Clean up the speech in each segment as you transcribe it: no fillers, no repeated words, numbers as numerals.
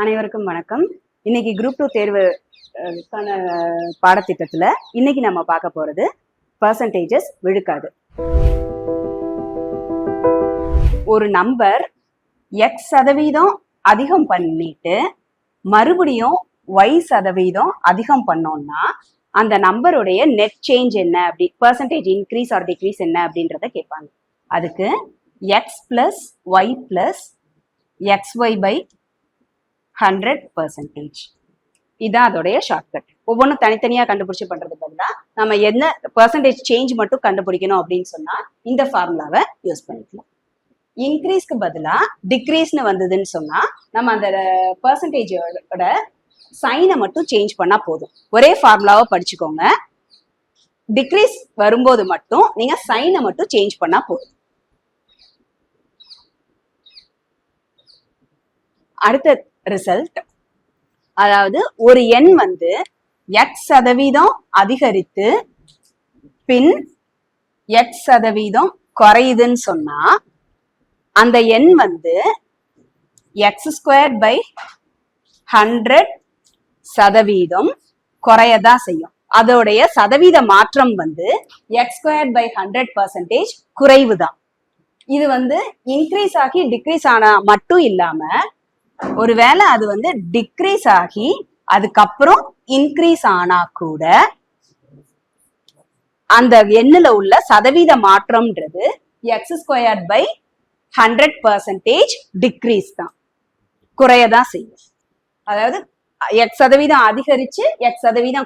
அனைவருக்கும் வணக்கம். இன்னைக்கு குரூப் 2 தேர்வுக்கான பாடத்திட்டத்துல இன்னைக்கு நம்ம பார்க்க போறது பர்சன்டேஜஸ் விழுக்காடு. ஒரு நம்பர் x% அதிகம் பண்ணிட்டு மறுபடியும் y% அதிகம் பண்ணோம்னா அந்த நம்பருடைய நெட் சேஞ்ச் என்ன அப்படி பர்சன்டேஜ் இன்க்ரீஸ் ஆர் டிக்ரீஸ் என்ன அப்படின்றத கேட்பாங்க. அதுக்கு x + y + xy/100%. இதான் அதோடைய ஷார்ட்கட். ஒவ்வொன்றும் தனித்தனியா கண்டுபிடிச்சு பண்றது பதிலா நம்ம என்ன பர்சன்டேஜ் சேஞ்ச் மட்டும் கண்டுபிடிக்கணும் அப்படின்னு சொன்னா இந்த ஃபார்முலாவை யூஸ் பண்ணிக்கலாம். இன்க்ரீஸ்க்கு பதிலா டிக்ரீஸ்னு வந்ததுன்னு சொன்னா நம்ம அந்த பர்சன்டேஜோட சைனை மட்டும் சேஞ்ச் பண்ணா போதும். ஒரே ஃபார்முலாவை படிச்சுக்கோங்க. டிக்ரீஸ் வரும்போது மட்டும் நீங்க சைனை மட்டும் சேஞ்ச் பண்ணா போதும். அடுத்த ரிசல்ட், அதாவது ஒரு எண் வந்து x% அதிகரித்து பின் x% குறையுதுன்னு சொன்னா அந்த எண் வந்து x²/100% குறையதான் செய்யும். அதோடைய சதவீத மாற்றம் வந்து x²/100% குறைவுதான். இது வந்து இன்க்ரீஸ் ஆகி டிக்ரீஸ் ஆனா மட்டும் இல்லாம ஒருவேளை அது வந்து டிக்ரீஸ் ஆகி அதுக்கப்புறம் இன்க்ரீஸ் ஆனா கூட அந்த எண்ணுல உள்ள சதவீத மாற்றம்ன்றது x²/100% டிக்ரீஸ் தான், குறையதான் செய்யும். அதாவது x% அதிகரிச்சு x%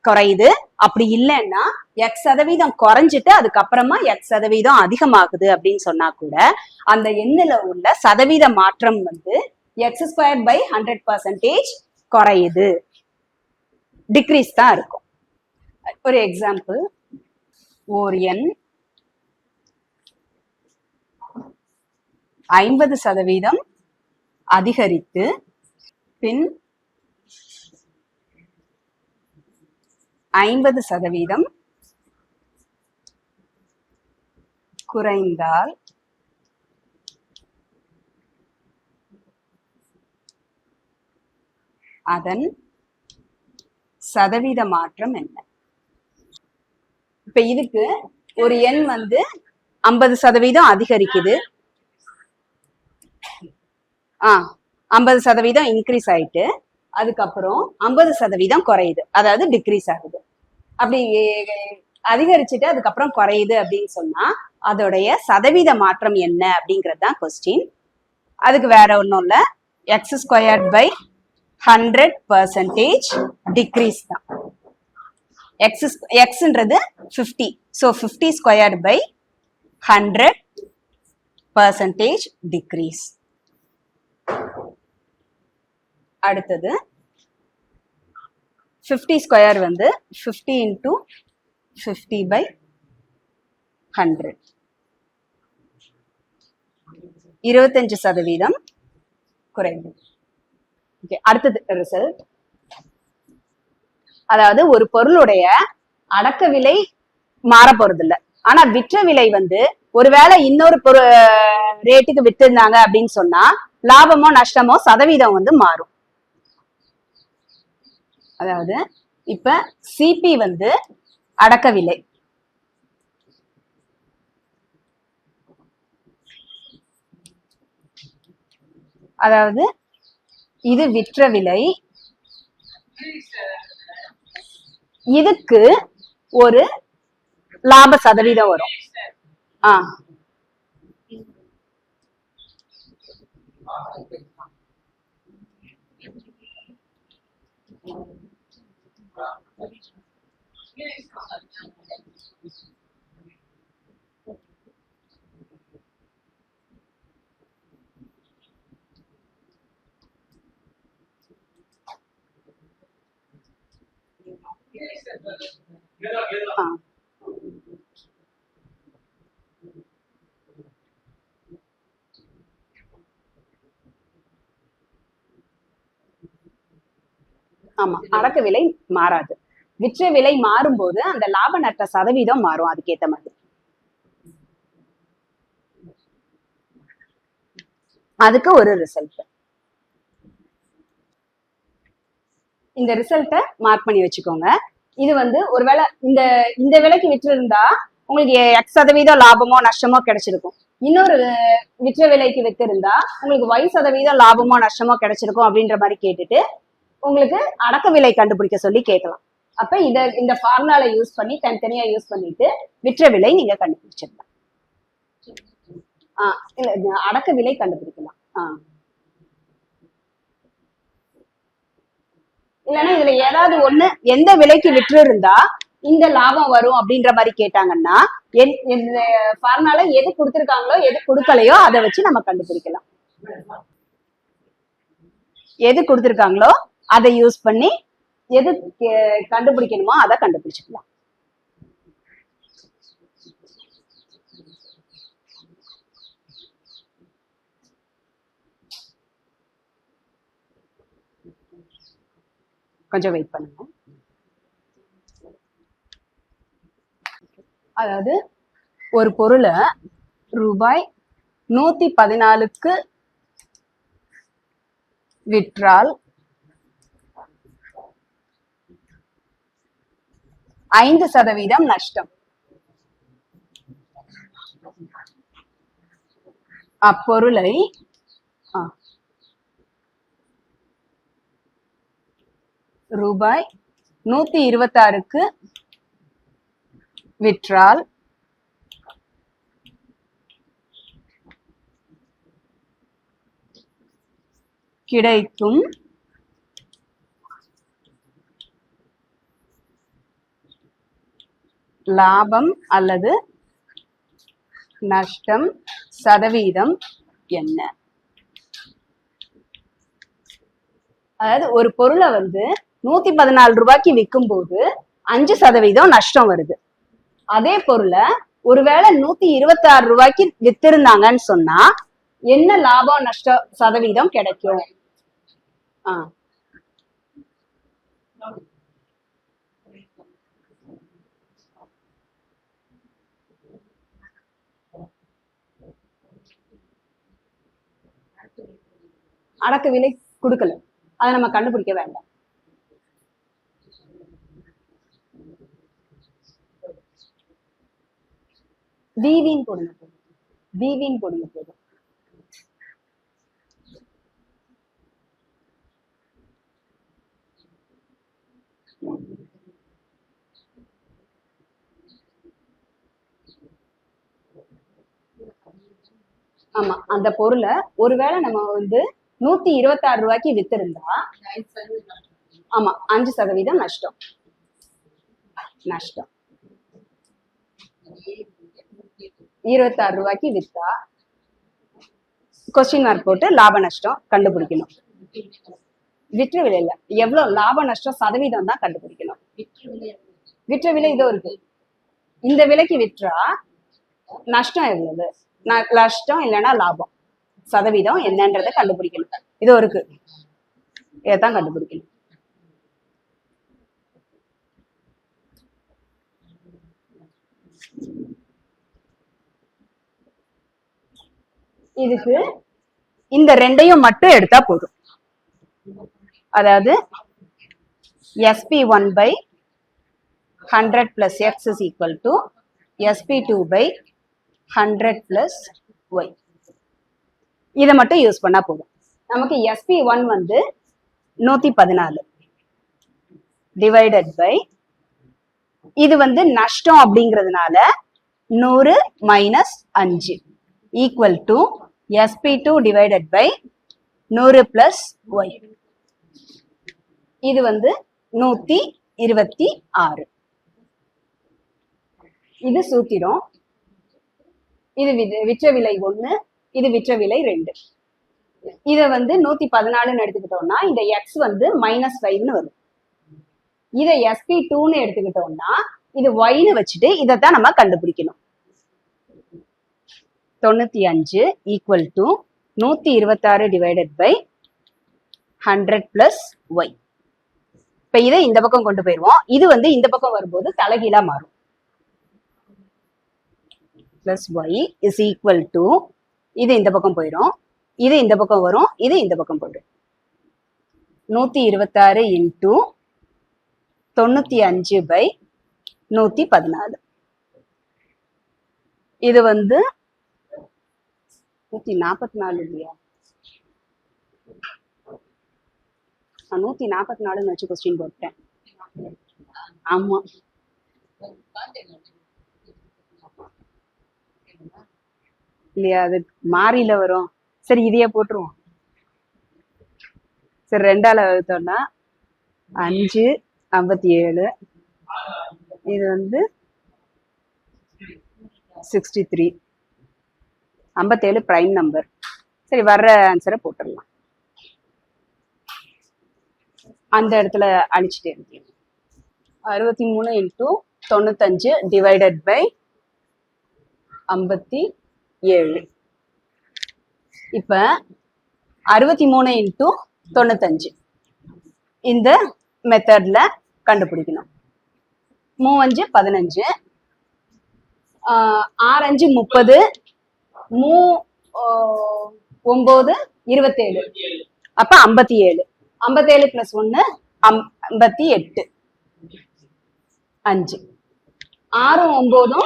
குறையுது. அப்படி இல்லைன்னா x% குறைஞ்சிட்டு அதுக்கப்புறமா x% அதிகமாகுது அப்படின்னு சொன்னா கூட அந்த எண்ணுல உள்ள சதவீத மாற்றம் வந்து x²/100% குறையுது, டிக்ரீஸ் தான் இருக்கும். ஒரு எக்ஸாம்பிள், ஒரு எண் 50% அதிகரித்து பின் 50% குறைந்தால் அதன் சதவீத மாற்றம் என்ன? இப்ப இதுக்கு ஒரு எண் வந்து 50% அதிகரிக்குது, 50% இன்க்ரீஸ் ஆயிட்டு அதுக்கப்புறம் 50% குறையுது, அதாவது டிக்ரீஸ் ஆகுது. அப்படி அதிகரிச்சுட்டு அதுக்கப்புறம் குறையுது அப்படின்னு சொன்னா அதோடைய சதவீத மாற்றம் என்ன அப்படிங்கிறது தான் கொஸ்டின். அதுக்கு வேற ஒன்றும் இல்லை, x²/100% டிக்ரீஸ் தான். xன்றது 50, ஸோ 50²/100% டிக்ரீஸ். அடுத்தது 50² வந்து 50 × 50/100, 25% குறைவு. அடுத்தது ரிசல்ட், அதாவது ஒரு பொருளுடைய அடக்க விலை மாற போறது இல்லை, ஆனா விற்ற விலை வந்து ஒருவேளை இன்னொரு ரேட்டுக்கு வித்திருந்தாங்க அப்படின்னு சொன்னா லாபமோ நஷ்டமோ சதவீதம் வந்து மாறும். அதாவது இப்ப சிபி வந்து அடக்க விலை, அதாவது இது விற்ற விலை, இதுக்கு ஒரு லாப சதவீதம் வரும். ஆமா, அடக்க விலை மாறாது. விற்ற விலை மாறும்போது அந்த லாப நட்ட சதவீதம் மாறும். அதுக்கேத்த மாதிரி அதுக்கு ஒரு ரிசல்ட். இந்த ரிசல்ட்டை மார்க் பண்ணி வச்சுக்கோங்க. இது வந்து ஒருவேளை இந்த இந்த விலைக்கு விற்று இருந்தா உங்களுக்கு X% லாபமோ நஷ்டமோ கிடைச்சிருக்கும். இன்னொரு விற்ற விலைக்கு வித்திருந்தா உங்களுக்கு Y% லாபமோ நஷ்டமோ கிடைச்சிருக்கும் அப்படின்ற மாதிரி கேட்டுட்டு உங்களுக்கு அடக்க விலை கண்டுபிடிக்க சொல்லி கேட்கலாம். அப்ப இந்த ஃபார்முலால யூஸ் பண்ணி தனித்தனியா யூஸ் பண்ணிட்டு விற்ற விலை நீங்க கண்டுபிடிச்சிடலாம். இல்ல அடக்க விலை கண்டுபிடிக்கலாம். இல்லைன்னா இதுல ஏதாவது ஒண்ணு எந்த விலைக்கு விற்று இருந்தா இந்த லாபம் வரும் அப்படின்ற மாதிரி கேட்டாங்கன்னா இந்த ஃபார்முலால எது கொடுத்திருக்காங்களோ எது கொடுக்கலையோ அதை வச்சு நம்ம கண்டுபிடிக்கலாம். எது கொடுத்திருக்காங்களோ அதை யூஸ் பண்ணி எது கண்டுபிடிக்கணுமோ அதை கண்டுபிடிச்சுக்கலாம். கொஞ்சம் வெயிட் பண்ணுங்க. அதாவது ஒரு பொருளை ரூபாய் 114க்கு விற்றால் 5% நஷ்டம். அப்பொருளை ரூபாய் 126க்கு விற்றால் கிடைக்கும் லாபம் அல்லது நஷ்டம் சதவீதம் என்ன? அதாவது ஒரு பொருளை வந்து 114 ரூபாய்க்கு விற்கும் போது 5% நஷ்டம் வருது. அதே பொருளை ஒருவேளை 126 ரூபாய்க்கு வித்திருந்தாங்கன்னு சொன்னா என்ன லாபம் நஷ்ட சதவீதம் கிடைக்கும்? அடக்க விலை கொடுக்கல, அதை நம்ம கண்டுபிடிக்க வேண்டாம். விவின்னு போடுங்க போதும். விவின்னு போடுங்க போதும். ஆமா, அந்த பொருளை ஒருவேளை நம்ம வந்து 126 ரூபாய்க்கு வித்திருந்தா ஆமா 5% நஷ்டம். 26 ரூபாய்க்கு வித்தா கொஸ்டின் மார்க் போட்டு லாப நஷ்டம் கண்டுபிடிக்கணும். விற்ற விலையில எவ்வளவு லாப நஷ்டம் சதவீதம் தான் கண்டுபிடிக்கணும். விற்ற விலை இதோ இருக்கு. இந்த விலைக்கு விற்றா நஷ்டம் எவ்வளவு, நஷ்டம் இல்லைன்னா லாபம் சதவீதம் என்னன்றதை கண்டுபிடிக்கணும். இதோ இருக்கு, இதைத்தான் கண்டுபிடிக்கணும். இதுக்கு இந்த ரெண்டையும் மட்டும் எடுத்தா போதும். அதாவது SP1/100 plus X is equal to SP2/100 plus Y. இதை மட்டும் யூஸ் பண்ணா போதும். நமக்கு SP1 வந்து 114 டிவைடட் பை இது வந்து நஷ்டம் அப்படிங்கிறதுனால 100 minus 5 equal to SP2 divided by 100 plus Y. இது வந்து 126. இது சூத்திரம். இது விற்ற விலை 1, இது விற்ற விலை 2. இத வந்து 114 எடுத்துக்கிட்டோம்னா இந்த X வந்து -5ன்னு வரும். இத SP2ன்னு எடுத்துக்கிட்டோம்னா இது Yன்னு வச்சுட்டு இதைத்தான் நம்ம கண்டுபிடிக்கணும். 95 equal to 126 divided by 100 plus Y. இப்ப இதை இந்த பக்கம் கொண்டு போயிருவோம். இது வந்து இந்த பக்கம் வரும்போது தலைகீழா மாறும். Plus Y is equal to இது இந்த பக்கம் போயிடும், இது இந்த பக்கம் வரும், இது இந்த பக்கம் போயிடும். 126 இன்டூ 95/114. இது வந்து 144 இல்லையா? 144 வச்சு கொஸ்டின் போட்டேன். ஆமா, இல்லையா? அது மாறியில வரும். சரி, இதையே போட்டுருவோம். சரி, 2ஆல வகுத்தோம்னா 557. இது வந்து 63. 57 பிரைம் நம்பர். சரி, வர்ற ஆன்சரை போட்டுடலாம். அந்த இடத்துல அழிச்சிட்டே இருக்கேன். 63 இன்டூ 95 டிவைடட் பை 57. இப்ப 63 இன்டூ 95 இந்த மெத்தட்ல கண்டுபிடிக்கணும். 3 5 15, 6 5 30, 9 27. அப்ப 57. 57 பிளஸ் 1 58. 5 6 9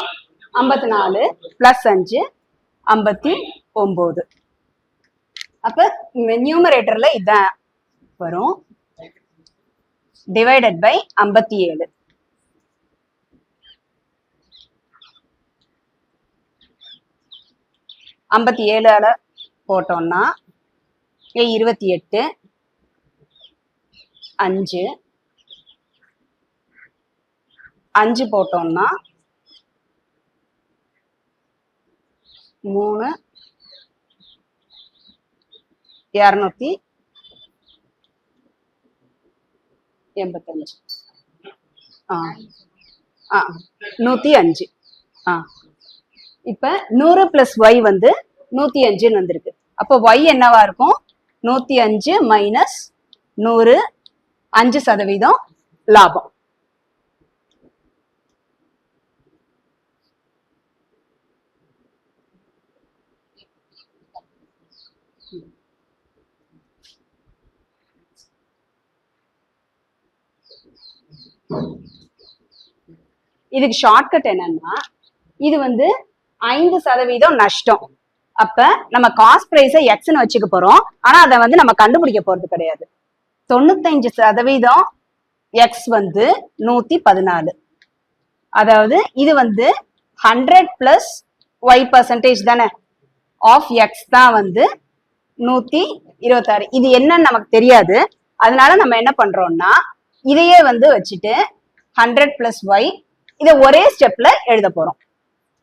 54 பிளஸ் 5 59. அப்ப நியூமரேட்டர்ல இதான் வரும். Divided by 57. 57ஆல போட்டோம்னா 28 5 5 போட்டோம்னா 3 285. 105. இப்ப 100 பிளஸ் ஒய் வந்து 105 வந்திருக்கு. அப்போ ஒய் என்னவா இருக்கும்? 105 மைனஸ் 100, 5% லாபம். இதுக்கு ஷார்ட்கட் என்னன்னா, இது வந்து 5% நஷ்டம். அப்ப நம்ம காஸ்ட் பிரைஸ எக்ஸ்ன்னு வச்சுக்க போறோம். ஆனா அதை வந்து நம்ம கண்டுபிடிக்க போறது கிடையாது. 95% எக்ஸ் வந்து 114. அதாவது இது வந்து 100 பிளஸ் ஒய் பர்சன்டேஜ் தானே, ஆஃப் எக்ஸ் தான் வந்து 126. இது என்னன்னு நமக்கு தெரியாது. அதனால நம்ம என்ன பண்றோம்னா, இதையே வந்து வச்சுட்டு 100 பிளஸ் ஒய் இதை ஒரே ஸ்டெப்ல எழுத போறோம்.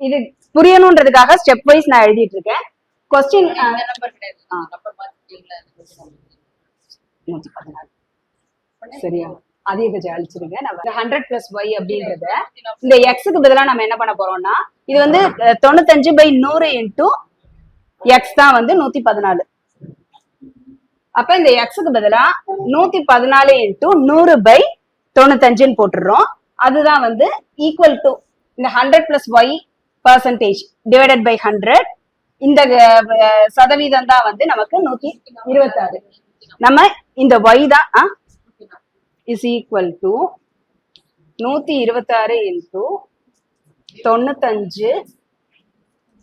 இது புரியணும்ன்றதுக்காக ஸ்டெப் வைஸ் நான் எழுதிட்டு இருக்கேன். கொஸ்டின் சரியா? அதே கொஞ்சம் அழிச்சிருங்க. நம்ம 100 பிளஸ் ஒய் அப்படின்றத இந்த எக்ஸுக்கு பதிலாக நம்ம என்ன பண்ண போறோம்னா, இது வந்து 95/100 இன்டூ எக்ஸ் தான் வந்து 114. அப்ப இந்த எக்ஸுக்கு பதிலா 114 இன்டூ 100/95 போட்டுடுறோம். அதுதான் வந்து ஈக்குவல் டு இந்த 100 plus Y percentage divided by 100. இந்த சதவீதம் தான் வந்து நமக்கு 126. நம்ம இந்த ஒய் தான் is equal to 126 into 95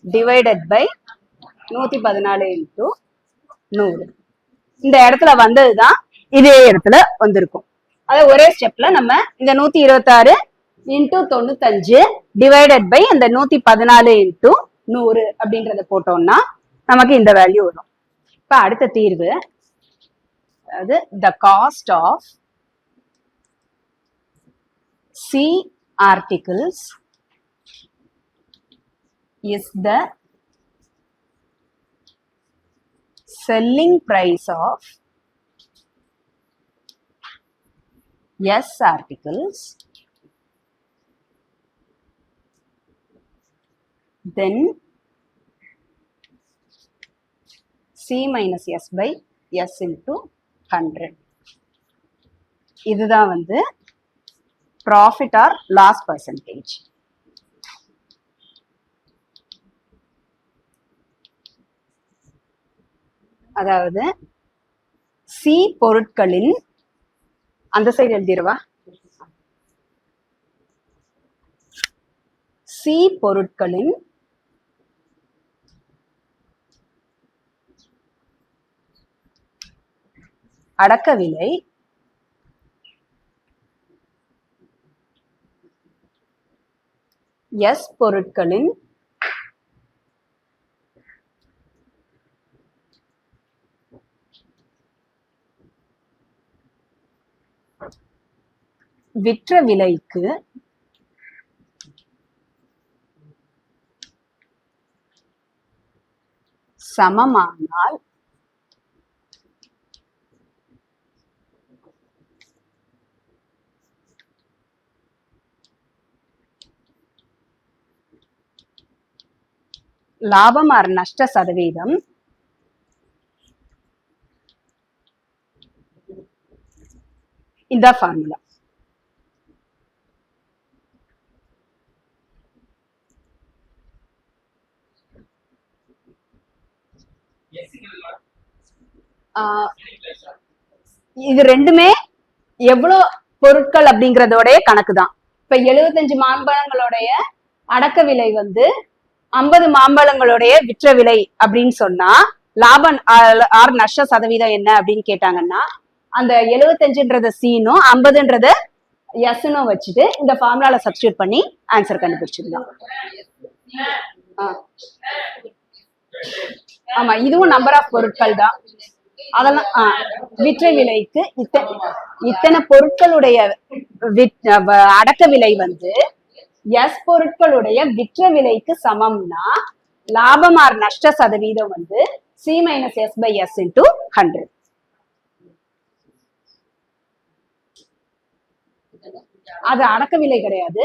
divided by 114 into 100. இந்த இடத்துல வந்ததுதான் இதே இடத்துல வந்திருக்கும். அத ஒரே ஸ்டெப்ல நம்ம இந்த 126 இன்டூ 95 டிவைடட் பை இந்த 114 இன்டூ 100 அப்படின்றத போட்டோம்னா நமக்கு இந்த வேல்யூ வரும். இப்ப அடுத்த தீர்வு, அதாவது the cost of C articles is the selling price of S articles, then C minus S by S into 100. இதுதான் வந்து profit or loss percentage. அதாவது சி பொருட்களின் அந்த சைடு எழுதிடுவா. சி பொருட்களின் அடக்க விலை எஸ் பொருட்களின் விற்ற விலைக்கு சமமானால் லாபம் ஆர் நஷ்ட சதவீதம் இந்த ஃபார்முலா. இது ரெண்டுமே எவ்வளவு பொருட்கள் அப்படிங்கறதோடைய கணக்கு தான். இப்ப 75 மாம்பழங்களுடைய அடக்க விலை வந்து 50 மாம்பழங்களுடைய விற்ற விலை அப்படின்னு சொன்னா லாபம் ஆர் நஷ்ட சதவீதம் என்ன அப்படின்னு கேட்டாங்கன்னா அந்த 75ன்றத சீனும் 50ன்றத எஸ்னும் வச்சுட்டு இந்த ஃபார்முலால சப்ஸ்டியூட் பண்ணி ஆன்சர் கண்டுபிடிச்சிடலாம். ஆமா, இதுவும் நம்பர் ஆஃப் பொருட்கள் தான். அதெல்லாம் விற்ற விலைக்கு இத்தனை பொருட்களுடைய அடக்க விலை வந்து எஸ் பொருட்களுடைய விற்ற விலைக்கு சமம்னா லாபம் ஆர் நஷ்ட சதவீதம் வந்து C minus S by S into 100. அது அடக்க விலை கிடையாது.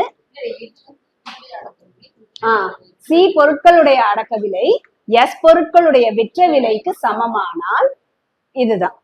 சி பொருட்களுடைய அடக்க விலை எஸ் பொருட்களுடைய விற்ற விலைக்கு சமமானால் இதுதான்.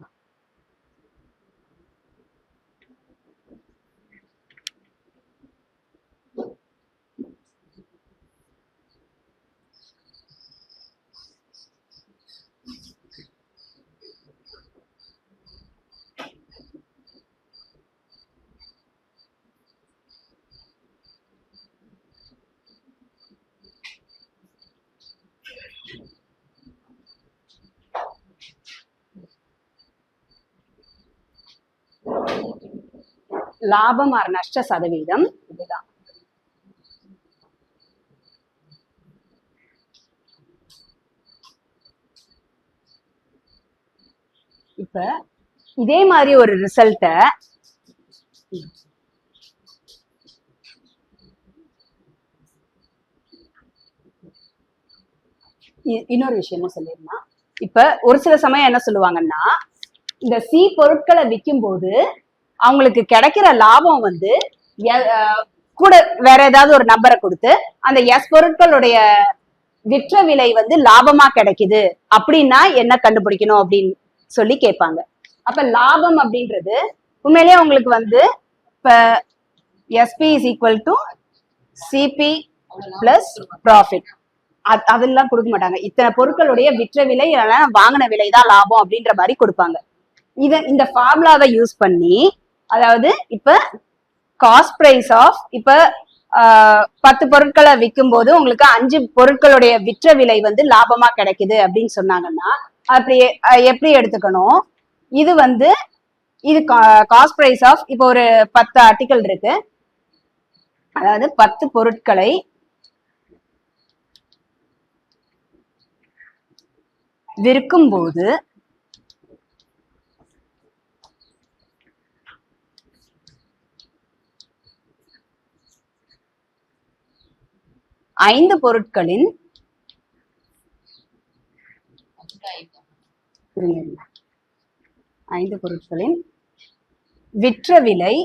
லாபம் ஆர் நஷ்ட சதவீதம் இதுதான். இப்ப இதே மாதிரி ஒரு ரிசல்ட்ட இன்னொரு விஷயமும் சொல்லிருந்தா, இப்ப ஒரு சில சமயம் என்ன சொல்லுவாங்கன்னா இந்த சி பொருட்களை விற்கும் போது அவங்களுக்கு கிடைக்கிற லாபம் வந்து கூட வேற ஏதாவது ஒரு நம்பரை கொடுத்து அந்த எஸ் பொருட்களுடைய விற்ற விலை வந்து லாபமா கிடைக்குது அப்படின்னா என்ன கண்டுபிடிக்கணும் அப்படின்னு சொல்லி கேட்பாங்க. அப்ப லாபம் அப்படின்றது உண்மையிலேயே உங்களுக்கு வந்து இப்ப SP is equal to CP plus profit அதெல்லாம் கொடுக்க மாட்டாங்க. இத்தனை பொருட்களுடைய விற்ற விலை வாங்கின விலை தான் லாபம் அப்படின்ற மாதிரி கொடுப்பாங்க. இந்த ஃபார்முலாவை யூஸ் பண்ணி அதாவது இப்ப காஸ்ட் பிரைஸ் ஆஃப் இப்ப 10 பொருட்களை விற்கும் போது உங்களுக்கு 5 பொருட்களுடைய விற்ற விலை வந்து லாபமா கிடைக்குது அப்படின்னு சொன்னாங்கன்னா அப்படி எப்படி எடுத்துக்கணும்? இது வந்து இது காஸ்ட் பிரைஸ் ஆஃப் இப்போ ஒரு 10 ஆர்டிக்கல் இருக்கு, அதாவது 10 பொருட்களை விற்கும் போது ஐந்து பொருட்களின் விற்ற விலை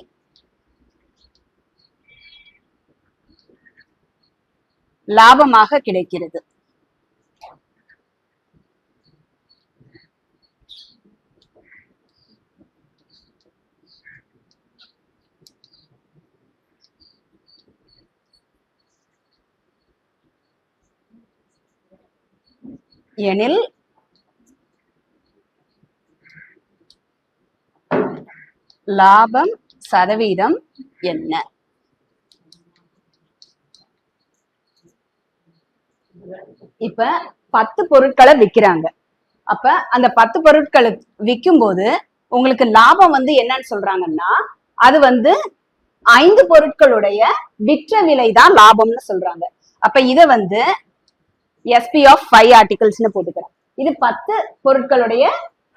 லாபமாக கிடைக்கிறது. எனில் லாபம் சதவீதம் என்ன? இப்ப 10 பொருட்களை விக்கிறாங்க. அப்ப அந்த 10 பொருட்களை விற்கும் போது உங்களுக்கு லாபம் வந்து என்னன்னு சொல்றாங்கன்னா அது வந்து 5 பொருட்களுடைய விற்ற விலை தான் லாபம்னு சொல்றாங்க. அப்ப இத வந்து SP of 5 ஆர்டிகல்ஸ்னு போட்டுக்கிறேன். இது 10 பொருட்களுடைய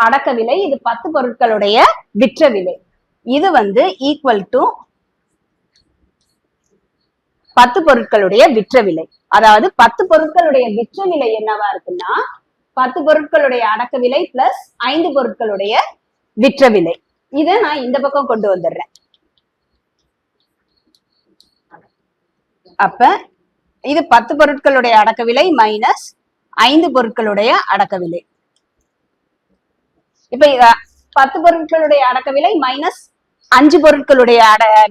அடக்க விலை, இது 10 பொருட்களுடைய விற்ற விலை. இது வந்து ஈக்குவல் டு 10 பொருட்களுடைய விற்ற விலை. அதாவது 10 பொருட்களுடைய விற்ற விலை என்னவா இருக்குன்னா 10 பொருட்களுடைய அடக்க விலை பிளஸ் 5 பொருட்களுடைய விற்ற விலை. இதை நான் இந்த பக்கம் கொண்டு வந்துடுறேன். அப்ப இது 10 பொருட்களுடைய அடக்க விலை மைனஸ் 5 பொருட்களுடைய அடக்க விலை. இப்ப 10 பொருட்களுடைய அடக்க விலை மைனஸ் 5 பொருட்களுடைய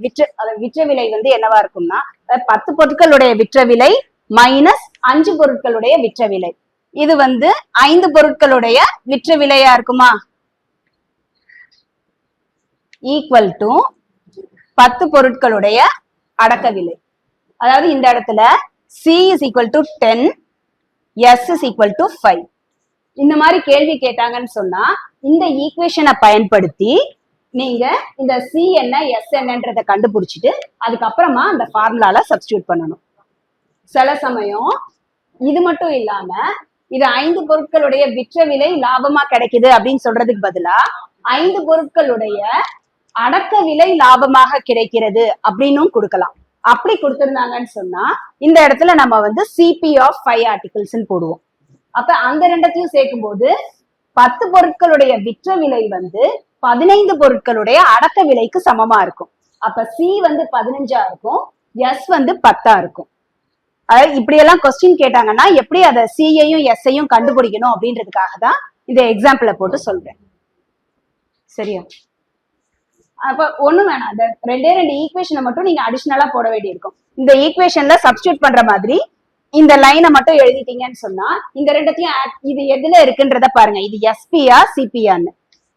விற்ற விலை வந்து என்னவா இருக்கும்னா 10 பொருட்களுடைய விற்ற விலை மைனஸ் 5 பொருட்களுடைய விற்ற விலை. இது வந்து 5 பொருட்களுடைய விற்ற விலையா இருக்குமா? ஈக்குவல் டு 10 பொருட்களுடைய அடக்க விலை. அதாவது இந்த இடத்துல C is equal to 10, S is equal to 5. இந்த மாதிரி கேள்வி கேட்டாங்கன்னு சொன்னா இந்த ஈக்குவேஷனை பயன்படுத்தி நீங்க இந்த C என்ன S என்னன்றதை கண்டுபிடிச்சிட்டு அதுக்கப்புறமா அந்த ஃபார்முலால சப்ஸ்டியூட் பண்ணணும். சில சமயம் இது மட்டும் இல்லாம இது 5 பொருட்களுடைய விற்ற விலை லாபமா கிடைக்குது அப்படின்னு சொல்றதுக்கு பதிலா 5 பொருட்களுடைய அடக்க விலை லாபமாக கிடைக்கிறது அப்படின்னும் கொடுக்கலாம். அப்படி கொடுத்திருந்தாங்கன்னு சொன்னா இந்த இடத்துல நம்ம வந்து CP of 5 ஆர்டிகல்ஸ் போடுவோம். அப்ப அந்த ரெண்டத்தையும் சேர்க்கும் போது 10 பொருட்களுடைய விற்ற விலை வந்து 15 பொருட்களுடைய அடக்க விலைக்கு சமமா இருக்கும். அப்ப C வந்து 15 இருக்கும், S வந்து 10 இருக்கும். அதாவது இப்படி எல்லாம் கொஸ்டின் கேட்டாங்கன்னா எப்படி அதை C-யையும் S-ஐயும் கண்டுபிடிக்கணும் அப்படின்றதுக்காக தான் இந்த எக்ஸாம்பிள போட்டு சொல்றேன். சரியா? அப்ப ஒண்ணும் வேணாம், அந்த ரெண்டே ஈக்குவேஷனை மட்டும் நீங்க அடிஷனலா போட வேண்டியிருக்கும். இந்த ஈக்குவேஷன்ல சப்ஸ்டியூட் பண்ற மாதிரி இந்த லைனை மட்டும் எழுதிட்டீங்கன்னு சொன்னா இந்த ரெண்டத்தையும் இது எதுல இருக்குன்றத பாருங்க. இது SPயா CPயான்னு.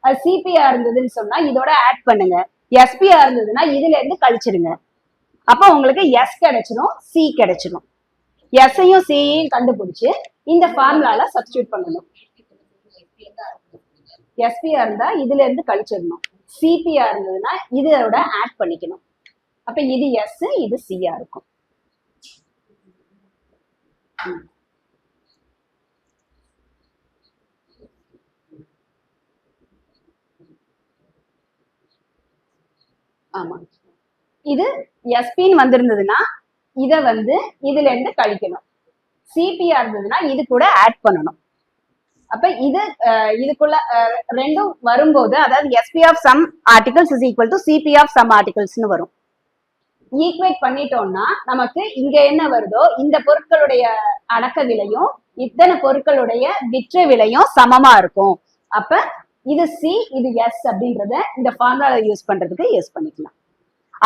அது CPயா இருந்ததுன்னு சொன்னா இதோட ஆட் பண்ணுங்க, SPயா இருந்ததுன்னா இதுல இருந்து கழிச்சிருங்க. அப்ப உங்களுக்கு S கிடைச்சிடும், C கிடைச்சிடும். S-ஐயும் C-யையும் கண்டுபிடிச்சு இந்த ஃபார்முலால சப்ஸ்டியூட் பண்ணணும். SPயா இருந்தா இதுல இருந்து கழிச்சிடணும், CPயா இருந்ததுன்னா இதோட ஆட் பண்ணிக்கணும். அப்ப இது S, இது C-யா இருக்கும். ஆமா, இது SPன்னு வந்திருந்ததுன்னா இத வந்து இதுல இருந்து கழிக்கணும், CPயா இருந்ததுன்னா இது கூட ஆட் பண்ணணும். அப்ப இதுக்குள்ள ரெண்டும் வரும்போது அதாவது SP of some articles is equal to CP of some articlesனு வரும். ஈக்குவேட் பண்ணிட்டோம்னா நமக்கு இங்க என்ன வருதோ இந்த பொருட்களுடைய அடக்க விலையும் இத்தனை பொருட்களுடைய விற்ற விலையும் சமமா இருக்கும். அப்ப இது C, இது S அப்படின்றத இந்த ஃபார்முலா யூஸ் பண்றதுக்கு யூஸ் பண்ணிக்கலாம்.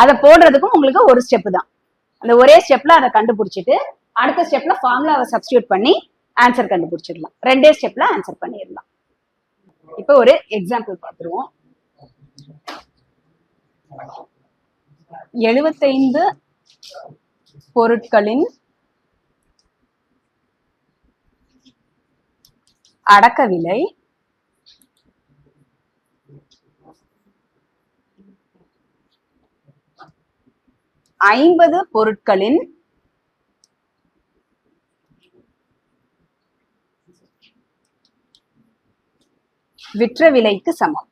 அதை போடுறதுக்கும் உங்களுக்கு ஒரு ஸ்டெப் தான். அந்த ஒரே ஸ்டெப்ல அதை கண்டுபிடிச்சிட்டு அடுத்த ஸ்டெப்ல ஃபார்முலாவை சப்ஸ்டியூட் பண்ணி ஆன்சர் கண்டுபிடிச்சிடலாம். ரெண்டே ஸ்டெப்ல ஆன்சர் பண்ணிடலாம். இப்போ ஒரு எக்ஸாம்பிள் பார்த்துருவோம். 75 பொருட்களின் அடக்க விலை 50 பொருட்களின் விற்ற விலைக்கு சமம்.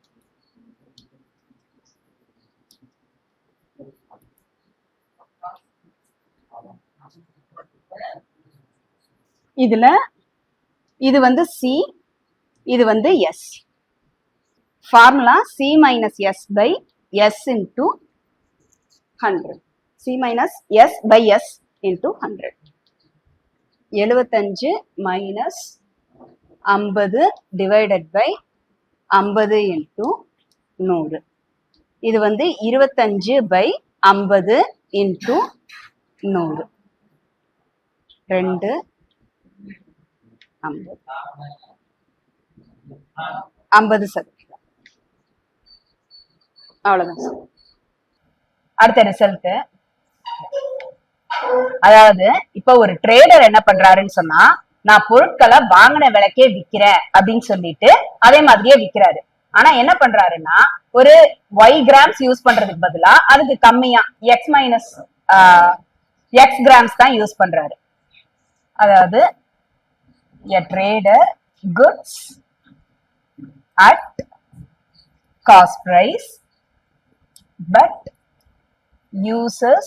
இதுல இது வந்து C, இது வந்து S. Formula C minus S by S into 100. C minus S by S into 100. 75 minus 50 divided by 50 into 100. இது வந்து 25 by 50 into 100. 2 50 50%. அவ்வளவுதான் சார். அடுத்த ரிசல்ட், அதாவது இப்ப ஒரு ட்ரேடர் என்ன பண்றாருன்னு சொன்னா, நான் பொருட்களை வாங்கின விலைக்கே விக்கிறேன் அப்படின்னு சொல்லிட்டு அதே மாதிரியே விக்கிறாரு. ஆனா என்ன பண்றாருன்னா, ஒரு ஒய் கிராம்ஸ் யூஸ் பண்றதுக்கு பதிலா அதுக்கு கம்மியா எக்ஸ் மைனஸ் எக்ஸ் கிராம்ஸ் தான் யூஸ் பண்றாரு. அதாவது a trader goods at cost price but uses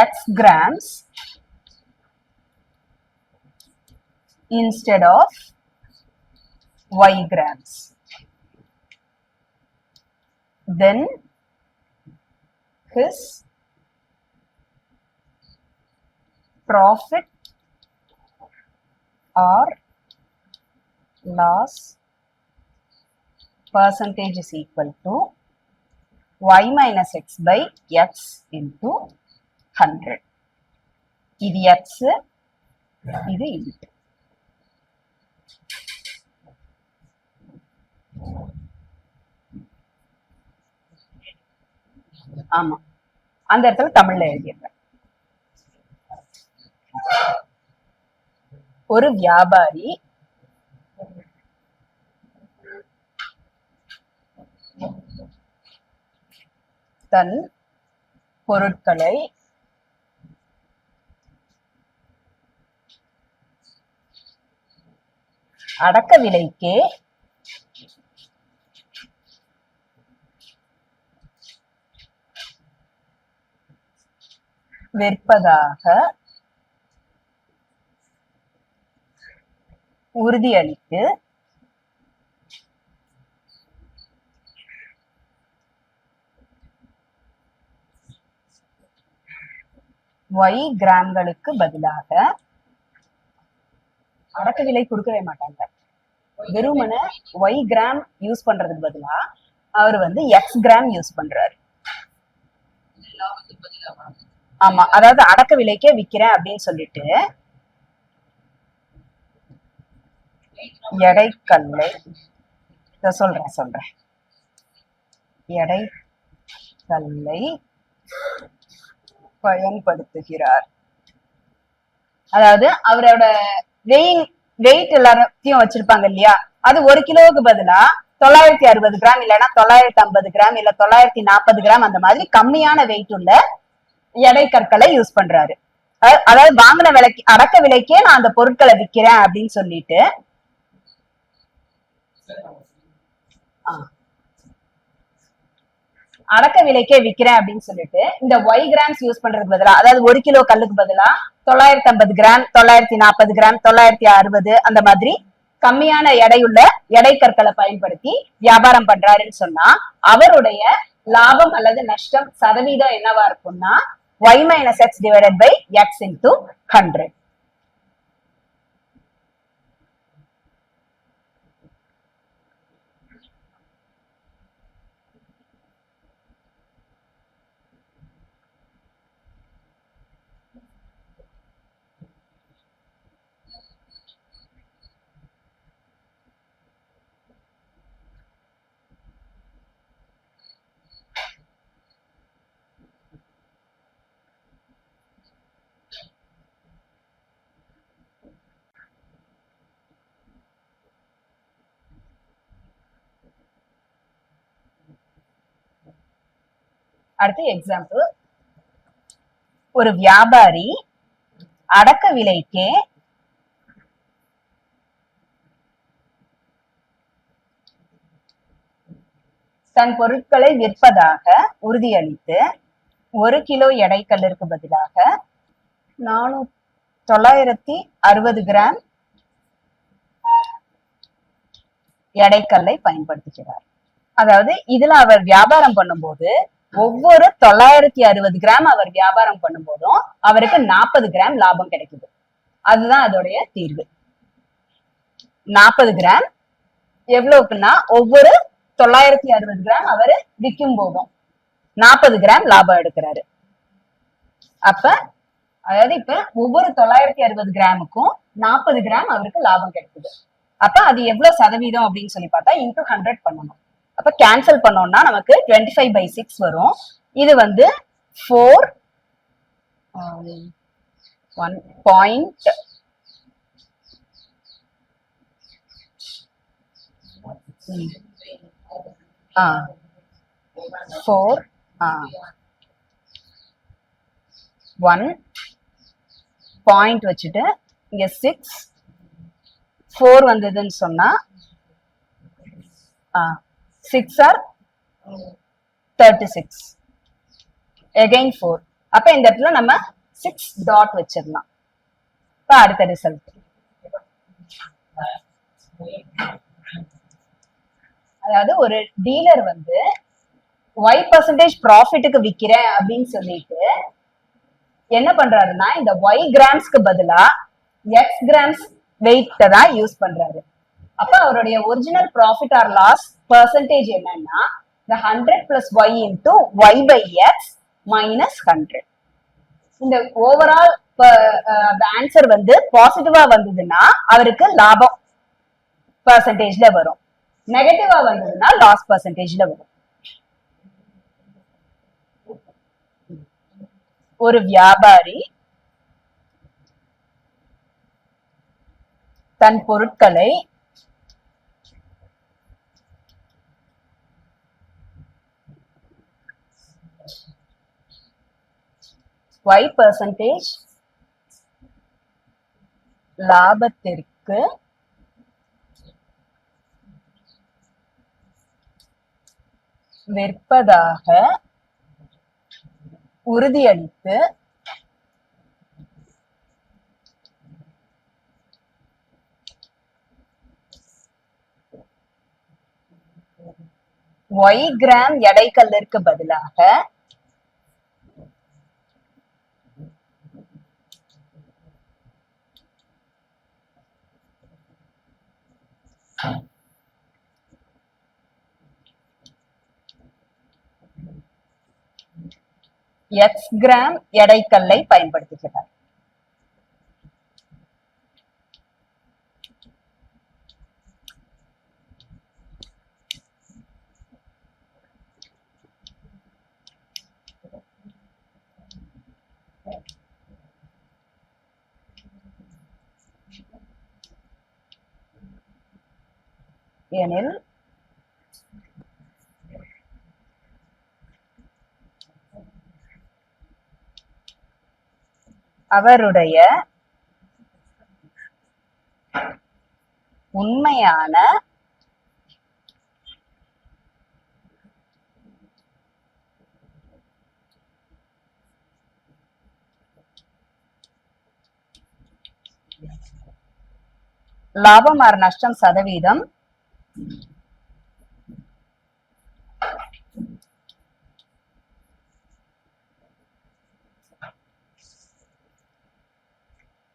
x grams instead of y grams. Then his profit or loss percentage is equal to y minus x by x into 100. இது x, இது into. ஆமா, அந்த இடத்துல தமிழ்ல எழுதிடுறேன். ஒரு வியாபாரி தன் பொருட்களை அடக்க விலைக்கே விற்பதாக உறுதியளித்து y கிராம்களுக்கு பதிலாக அடக்க விலை கொடுக்கவே மாட்டாங்க. வெறுமன y கிராம் யூஸ் பண்றதுக்கு பதிலா அவர் x கிராம் யூஸ் பண்றாரு. ஆமா, அதாவது அடக்க விலைக்கே விக்கிறேன் அப்படின்னு சொல்லிட்டு எடைக்கல்லை சொல்றேன் எடைக்கல்லை பயன்படுத்துகிறார். அதாவது அவரோட வெயிட் எல்லாத்தையும் வச்சிருப்பாங்க இல்லையா, அது 1 கிலோவுக்கு பதிலா 960 கிராம் இல்லைன்னா 950 கிராம் இல்ல 940 கிராம் அந்த மாதிரி கம்மியான வெயிட் உள்ள எடை கற்களை யூஸ் பண்றாரு. அதாவது வாங்கின விலைக்கு அடக்க விலைக்கே நான் அந்த பொருட்களை விற்கிறேன் அப்படின்னு சொல்லிட்டு அடக்க விலைக்கே விக்கிறேன் அப்படின்னு சொல்லிட்டு இந்த ஒய் கிராம்ஸ் யூஸ் பண்றதுக்கு பதிலா, அதாவது 1 கிலோ கல்லுக்கு பதிலா 950 கிராம் 940 கிராம் 960 அந்த மாதிரி கம்மியான எடையுள்ள எடை கற்களை பயன்படுத்தி வியாபாரம் பண்றாருன்னு சொன்னா அவருடைய லாபம் அல்லது நஷ்டம் சதவீதம் என்னவா இருக்கும்னா y minus x divided by x into 100. அடுத்து எக்ஸாம்பிள், ஒரு வியாபாரி அடக்க விலைக்கே தன் பொருட்களை விற்பதாக உறுதியளித்து 1 கிலோ எடைக்கல்லிற்கு பதிலாக 960 கிராம் எடைக்கல்லை பயன்படுத்துகிறார். அதாவது இதுல அவர் வியாபாரம் பண்ணும்போது ஒவ்வொரு 960 கிராம் அவர் வியாபாரம் பண்ணும் போதும் அவருக்கு 40 கிராம் லாபம் கிடைக்குது. அதுதான் அதோடைய தீர்வு. 40 கிராம் எவ்வளவுக்குன்னா ஒவ்வொரு 960 கிராம் அவரு விற்கும் போதும் 40 கிராம் லாபம் எடுக்கிறாரு. அப்ப அதாவது இப்ப ஒவ்வொரு 960 கிராமுக்கும் 40 கிராம் அவருக்கு லாபம் கிடைக்குது. அப்ப அது எவ்வளவு சதவீதம் அப்படின்னு சொல்லி பார்த்தா into 100 பண்ணணும். அப்ப கேன்சல் பண்ணோம்னா நமக்கு 25/6 வரும். இது வந்து 4 1 4 1 பாயிண்ட் வச்சுட்டு இங்க 6 4 வந்ததுன்னு சொன்னா 6 ஆர் 36 again 4. அப்ப இந்த இடத்துல நம்ம 6 டாட் வச்சிடலாம். இப்ப அடுத்த ரிசல்ட், அதாவது ஒரு டீலர் வந்து Y% ப்ராஃபிட்டுக்கு விக்கிறேன் அப்படின்னு சொல்லிட்டு என்ன பண்றாருன்னா இந்த Y கிராம்ஸ்க்கு பதிலா X கிராம்ஸ் வெயிட்ட தான் யூஸ் பண்றாரு. அப்ப அவருடைய original profit or loss percentage என்னன்னா the 100 plus Y into Y by X minus 100. இந்த ஓவரால் ஆன்சர் வந்து பாசிட்டிவா வந்ததுன்னா அவருக்கு லாபம் பெர்சன்டேஜ்ல வரும், நெகட்டிவா வந்ததுன்னா லாஸ் பெர்சன்டேஜ்ல வரும். ஒரு வியாபாரி தன் பொருட்களை Y% லாபத்திற்கு விற்பதாக உறுதியளித்து Y கிராம் எடைக்கல்லிற்கு பதிலாக X கிராம் எடைக்கல்லை பயன்படுத்துகிறார். எனில் அவருடைய உண்மையான லாபம் ஆர் நஷ்டம் சதவீதம்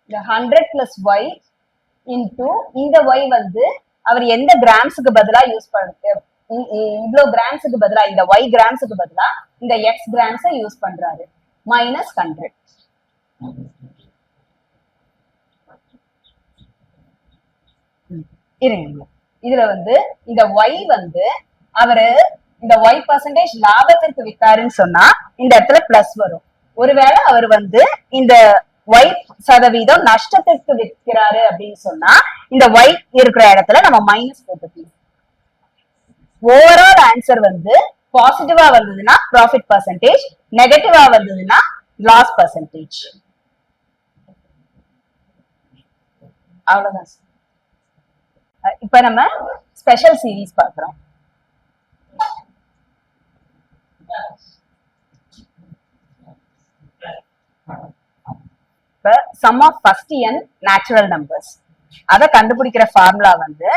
the 100 plus Y into இந்த Y வந்து அவர் எந்த கிராம்ஸுக்கு பதிலா யூஸ் பண்ண, இவ்வளவு கிராம்ஸுக்கு பதிலா இந்த Y கிராம்ஸுக்கு பதிலா இந்த X கிராம்ஸை யூஸ் பண்றாரு, minus 100. இருங்க, இதுல வந்து இந்த Y வந்து அவரு இந்த Y% லாபத்திற்கு வித்தாருன்னு சொன்னா இந்த இடத்துல பிளஸ் வரும். ஒருவேளை அவர் வந்து இந்த Y% நஷ்டத்திற்கு விற்கிறாரு அப்படின்னு சொன்னா இந்த Y இருக்கிற இடத்துல நம்ம மைனஸ் போட்டுக்கலாம். ஓவரால் ஆன்சர் வந்து பாசிட்டிவா வந்ததுன்னா ப்ராஃபிட் பெர்சன்டேஜ், நெகட்டிவா வந்ததுன்னா லாஸ் பெர்சன்டேஜ். அவ்வளவுதான். இப்ப நம்ம ஸ்பெஷல் சீரீஸ் பார்க்கிறோம். இப்ப sum of first n natural numbers அத கண்டுபிடிக்கிற ஃபார்முலா வந்து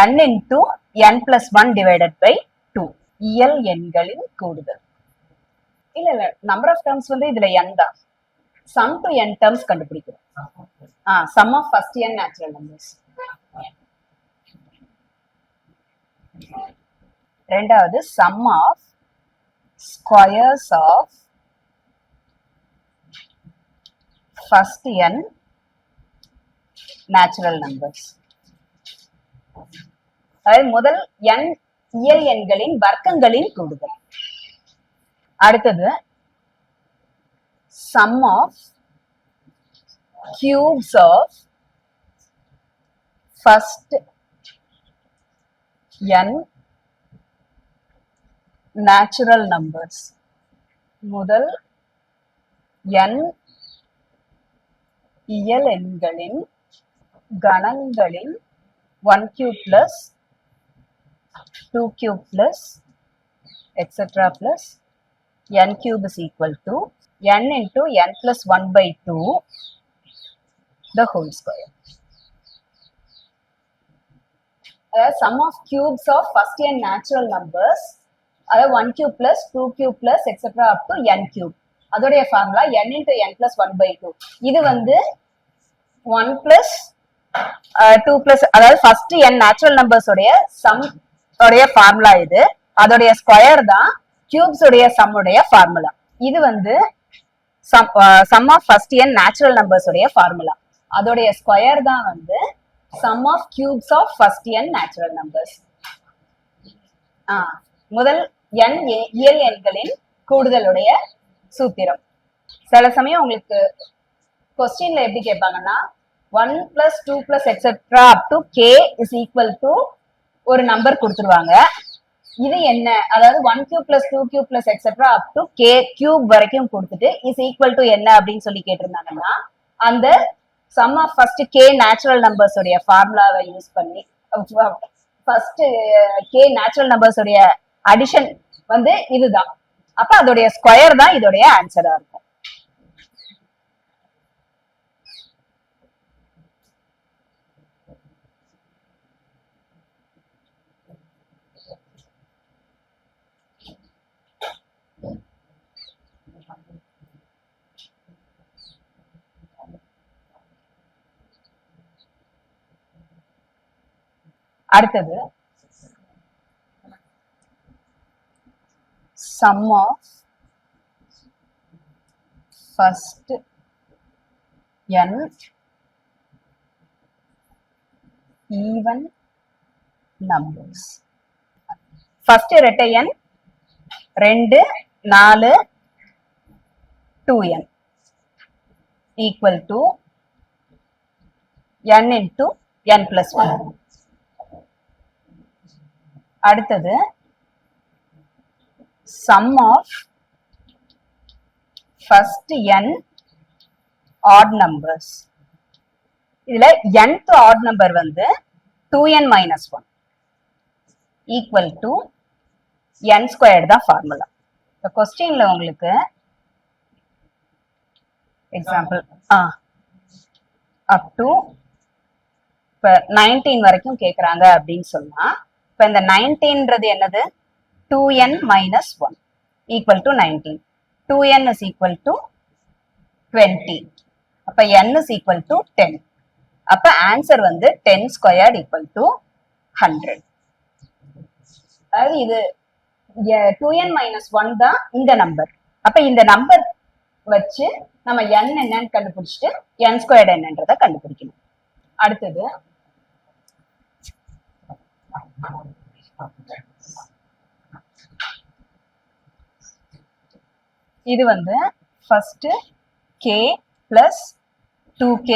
n into n plus 1 divided by 2 இயல் எண்களின் கூடுதல். இல்ல நம்பர் ஆஃப் டேர்ம்ஸ் வந்து இதுல n தான். சம் டு n டேர்ம்ஸ் கண்டுபிடிக்கிறோம். Sum of first n natural numbers. ரெண்டாவது sum of squares of first n natural numbers. அதாவது முதல் n இயல் எண்களின் வர்க்கங்களின் கூடுதல். அடுத்தது sum of cubes of first n natural numbers. முதல் n இயல் எண்களின் கணங்களின் 1 cube plus 2 cube plus etc plus n cube is equal to n into n plus 1 by 2 the whole square. Sum of cubes of first n natural numbers, அதாவது 1 cube plus 2 cube plus etc up to n cube. அதோடைய formula n into n plus 1 by 2. இது வந்து 1 plus 2 plus, அதாவது first n natural numbers உடைய some உடைய formula இது. அதோடைய square தான் கியூப்ஸ் உடைய சம் உடைய ஃபார்முலா. இது வந்து sum of first n natural numbers உடைய ஃபார்முலா. அதோடைய ஸ்கொயர் தான் வந்து sum of cubes of first n natural numbers. முதல் n இயல் எண்களின் கூடுதலுடைய சூத்திரம். சில சமயம் உங்களுக்கு கொஸ்டின்ல எப்படி கேட்பாங்கன்னா 1 plus 2 plus etc up to k is equal to ஒரு நம்பர் கொடுத்துருவாங்க. இது என்ன, அதாவது 1 cube plus 2 cube plus etc up to k cube வரைக்கும் கொடுத்துட்டு is equal to என்ன அப்படின்னு சொல்லி கேட்டிருந்தாங்கன்னா அந்த sum of first k natural numbers உடைய ஃபார்முலாவை யூஸ் பண்ணி ஃபர்ஸ்ட் k natural numbers உடைய அடிஷன் வந்து இதுதான். அப்ப அதோடைய ஸ்கொயர் தான் இதோடைய ஆன்சரா இருக்கும். அடுத்தது sum of first n even numbers. First இரட்டை எண் 2 4 2n equal to n into n plus 1. அடுத்தது sum of first n odd numbers. இதுல nth odd number வந்து 2n minus 1 equal to n squared தான் ஃபார்முலா. இந்த கொஸ்டின்ல உங்களுக்கு எக்ஸாம்பிள் அப் டு 19 வரைக்கும் கேக்குறாங்க அப்படின்னு சொன்னா இப்ப இந்த 19ன்றது என்னது 2n minus 1 equal to 19. 2n is equal to 20. அப்ப n is equal to 10. அப்ப ஆன்சர் வந்து 10 squared equal to 100. அதாவது இது 2n minus 1 தான் இந்த நம்பர். அப்ப இந்த நம்பர் வச்சு நம்ம n என்னன்னு கண்டுபிடிச்சிட்டு n squared என்னன்றதை கண்டுபிடிக்கணும். அடுத்தது இது வந்து first k plus 2k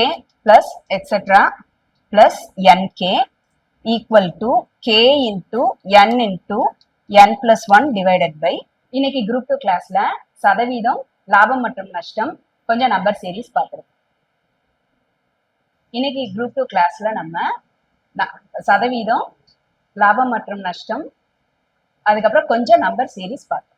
plus etc plus nk equal to k into n into n plus 1 divided by. இன்னைக்கு குரூப் 2 கிளாஸ்ல சதவீதம், லாபம் மற்றும் நஷ்டம், கொஞ்சம் நம்பர் சீரீஸ் பார்த்துருக்கோம். இன்னைக்கு குரூப் 2 கிளாஸ்ல நம்ம சதவீதம், லாபம் மற்றும் நஷ்டம், அதுக்கப்புறம் கொஞ்சம் நம்பர் சீரீஸ் பார்த்தோம்.